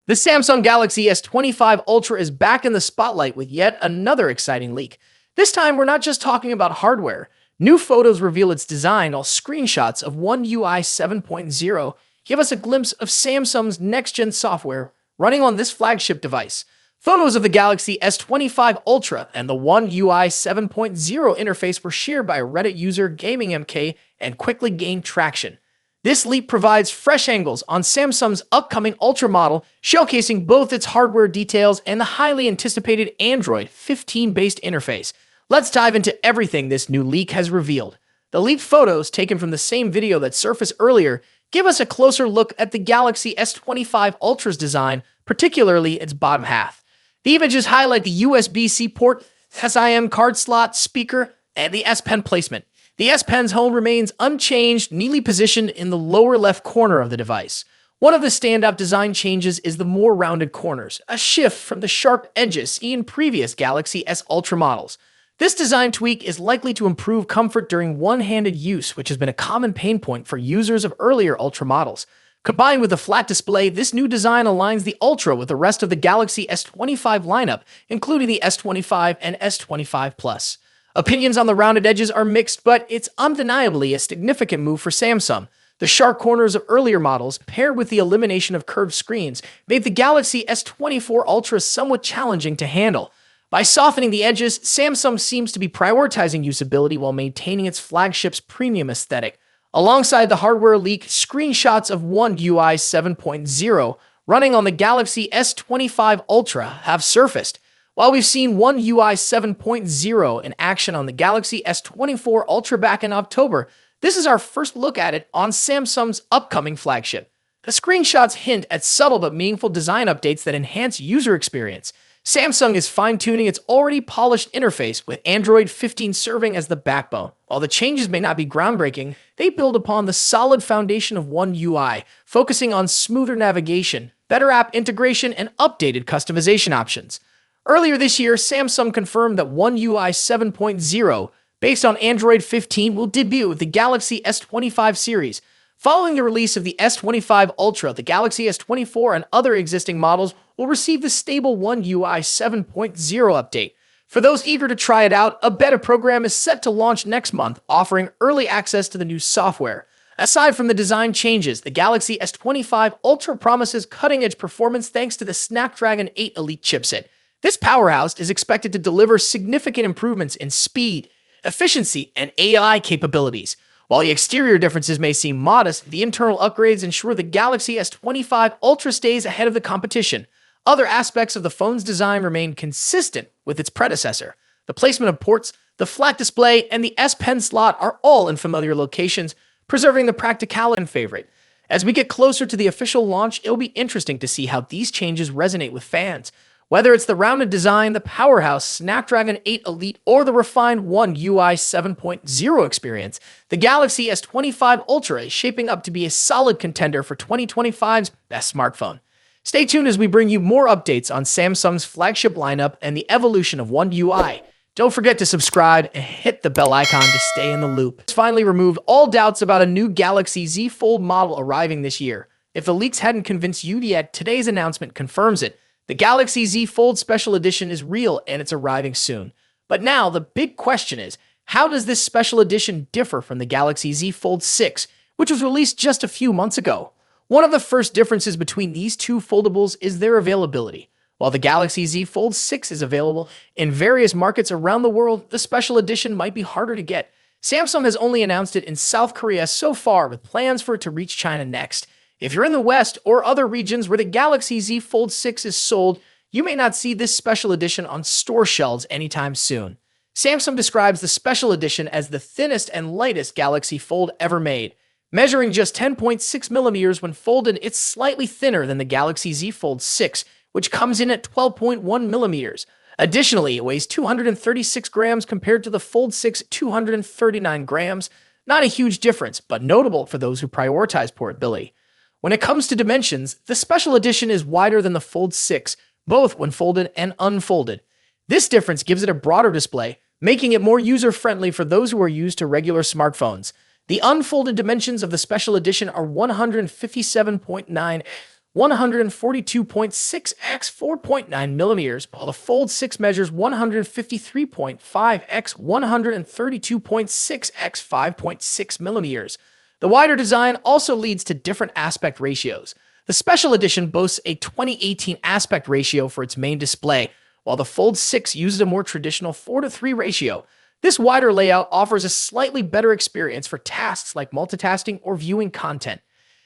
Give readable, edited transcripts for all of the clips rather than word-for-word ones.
The Samsung Galaxy S25 Ultra is back in the spotlight with yet another exciting leak. This time, we're not just talking about hardware. New photos reveal its design, while screenshots of One UI 7.0 give us a glimpse of Samsung's next-gen software running on this flagship device. Photos of the Galaxy S25 Ultra and the One UI 7.0 interface were shared by Reddit user GamingMK and quickly gained traction. This leak provides fresh angles on Samsung's upcoming Ultra model, showcasing both its hardware details and the highly anticipated Android 15-based interface. Let's dive into everything this new leak has revealed. The leaked photos, taken from the same video that surfaced earlier, give us a closer look at the Galaxy S25 Ultra's design, particularly its bottom half. The images highlight the USB-C port, SIM card slot, speaker, and the S Pen placement. The S Pen's home remains unchanged, neatly positioned in the lower left corner of the device. One of the standout design changes is the more rounded corners, a shift from the sharp edges seen in previous Galaxy S Ultra models. This design tweak is likely to improve comfort during one-handed use, which has been a common pain point for users of earlier Ultra models. Combined with a flat display, this new design aligns the Ultra with the rest of the Galaxy S25 lineup, including the S25 and S25 Plus. Opinions on the rounded edges are mixed, but it's undeniably a significant move for Samsung. The sharp corners of earlier models, paired with the elimination of curved screens, made the Galaxy S24 Ultra somewhat challenging to handle. By softening the edges, Samsung seems to be prioritizing usability while maintaining its flagship's premium aesthetic. Alongside the hardware leak, screenshots of One UI 7.0 running on the Galaxy S25 Ultra have surfaced. While we've seen One UI 7.0 in action on the Galaxy S24 Ultra back in October, this is our first look at it on Samsung's upcoming flagship. The screenshots hint at subtle but meaningful design updates that enhance user experience. Samsung is fine-tuning its already polished interface, with Android 15 serving as the backbone. While the changes may not be groundbreaking, they build upon the solid foundation of One UI, focusing on smoother navigation, better app integration, and updated customization options. Earlier this year, Samsung confirmed that One UI 7.0, based on Android 15, will debut with the Galaxy S25 series. Following the release of the S25 Ultra, the Galaxy S24 and other existing models will receive the stable One UI 7.0 update. For those eager to try it out, a beta program is set to launch next month, offering early access to the new software. Aside from the design changes, the Galaxy S25 Ultra promises cutting-edge performance thanks to the Snapdragon 8 Elite chipset. This powerhouse is expected to deliver significant improvements in speed, efficiency, and AI capabilities. While the exterior differences may seem modest, the internal upgrades ensure the Galaxy S25 Ultra stays ahead of the competition. Other aspects of the phone's design remain consistent with its predecessor. The placement of ports, the flat display, and the S Pen slot are all in familiar locations, preserving the practicality and favorite. As we get closer to the official launch, it'll be interesting to see how these changes resonate with fans. Whether it's the rounded design, the powerhouse Snapdragon 8 Elite, or the refined One UI 7.0 experience, the Galaxy S25 Ultra is shaping up to be a solid contender for 2025's best smartphone. Stay tuned as we bring you more updates on Samsung's flagship lineup and the evolution of One UI. Don't forget to subscribe and hit the bell icon to stay in the loop. It's finally removed all doubts about a new Galaxy Z Fold model arriving this year. If the leaks hadn't convinced you yet, today's announcement confirms it. The Galaxy Z Fold Special Edition is real and it's arriving soon. But now, the big question is, how does this special edition differ from the Galaxy Z Fold 6, which was released just a few months ago? One of the first differences between these two foldables is their availability. While the Galaxy Z Fold 6 is available in various markets around the world, the special edition might be harder to get. Samsung has only announced it in South Korea so far, with plans for it to reach China next. If you're in the West or other regions where the Galaxy Z Fold 6 is sold, you may not see this special edition on store shelves anytime soon. Samsung describes the special edition as the thinnest and lightest Galaxy Fold ever made. Measuring just 10.6 millimeters when folded, it's slightly thinner than the Galaxy Z Fold 6, which comes in at 12.1 millimeters. Additionally, it weighs 236 grams compared to the Fold 6 239 grams. Not a huge difference, but notable for those who prioritize portability. When it comes to dimensions, the special edition is wider than the Fold 6, both when folded and unfolded. This difference gives it a broader display, making it more user-friendly for those who are used to regular smartphones. The unfolded dimensions of the special edition are 157.9 142.6 x 4.9 millimeters, while the Fold 6 measures 153.5 x 132.6 x 5.6 millimeters. The wider design also leads to different aspect ratios. The Special Edition boasts a 2018 aspect ratio for its main display, while the Fold 6 uses a more traditional 4:3 ratio. This wider layout offers a slightly better experience for tasks like multitasking or viewing content.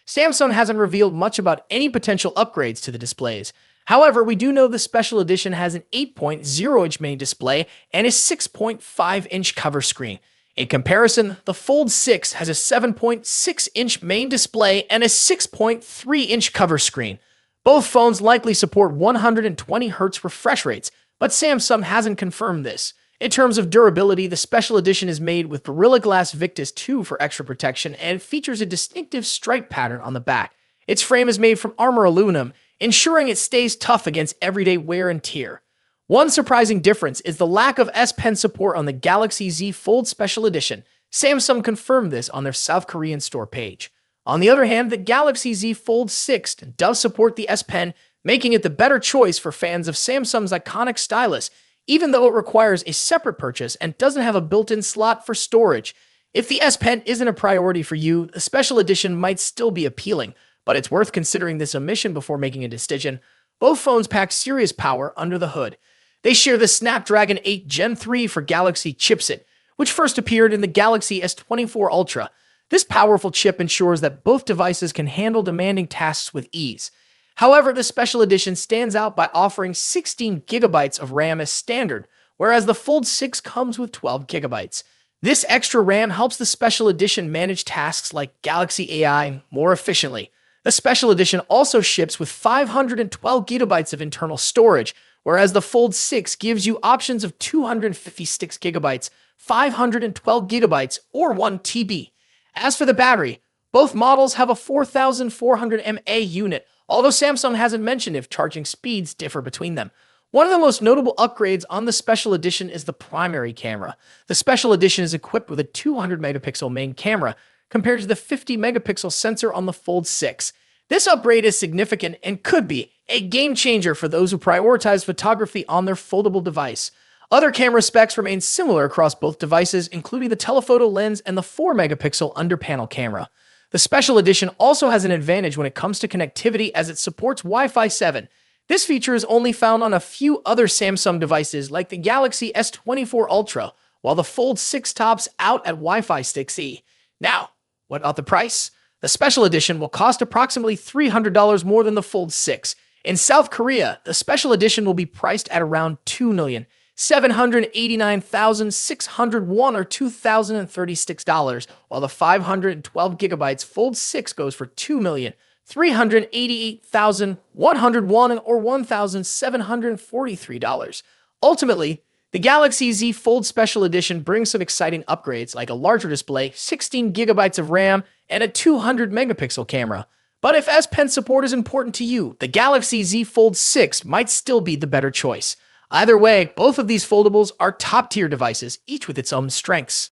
Samsung hasn't revealed much about any potential upgrades to the displays. However, we do know the Special Edition has an 8.0-inch main display and a 6.5-inch cover screen. In comparison, the Fold 6 has a 7.6-inch main display and a 6.3-inch cover screen. Both phones likely support 120Hz refresh rates, but Samsung hasn't confirmed this. In terms of durability, the Special Edition is made with Gorilla Glass Victus 2 for extra protection and features a distinctive stripe pattern on the back. Its frame is made from armor aluminum, ensuring it stays tough against everyday wear and tear. One surprising difference is the lack of S Pen support on the Galaxy Z Fold Special Edition. Samsung confirmed this on their South Korean store page. On the other hand, the Galaxy Z Fold 6 does support the S Pen, making it the better choice for fans of Samsung's iconic stylus, even though it requires a separate purchase and doesn't have a built-in slot for storage. If the S Pen isn't a priority for you, the Special Edition might still be appealing, but it's worth considering this omission before making a decision. Both phones pack serious power under the hood. They share the Snapdragon 8 Gen 3 for Galaxy chipset, which first appeared in the Galaxy S24 Ultra. This powerful chip ensures that both devices can handle demanding tasks with ease. However, the Special Edition stands out by offering 16 GB of RAM as standard, whereas the Fold 6 comes with 12 GB. This extra RAM helps the Special Edition manage tasks like Galaxy AI more efficiently. The Special Edition also ships with 512 GB of internal storage, whereas the Fold 6 gives you options of 256 GB, 512 GB, or 1 TB. As for the battery, both models have a 4400 mAh unit, although Samsung hasn't mentioned if charging speeds differ between them. One of the most notable upgrades on the Special Edition is the primary camera. The Special Edition is equipped with a 200-megapixel main camera, compared to the 50-megapixel sensor on the Fold 6. This upgrade is significant and could be a game-changer for those who prioritize photography on their foldable device. Other camera specs remain similar across both devices, including the telephoto lens and the 4-megapixel under-panel camera. The Special Edition also has an advantage when it comes to connectivity as it supports Wi-Fi 7. This feature is only found on a few other Samsung devices like the Galaxy S24 Ultra, while the Fold 6 tops out at Wi-Fi 6E. Now, what about the price? The Special Edition will cost approximately $300 more than the Fold 6. In South Korea, the Special Edition will be priced at around $2,789,601 or $2,036, while the 512 GB Fold 6 goes for $2,388,101 or $1,743. Ultimately, the Galaxy Z Fold Special Edition brings some exciting upgrades like a larger display, 16 GB of RAM, and a 200-megapixel camera. But if S Pen support is important to you, the Galaxy Z Fold 6 might still be the better choice. Either way, both of these foldables are top-tier devices, each with its own strengths.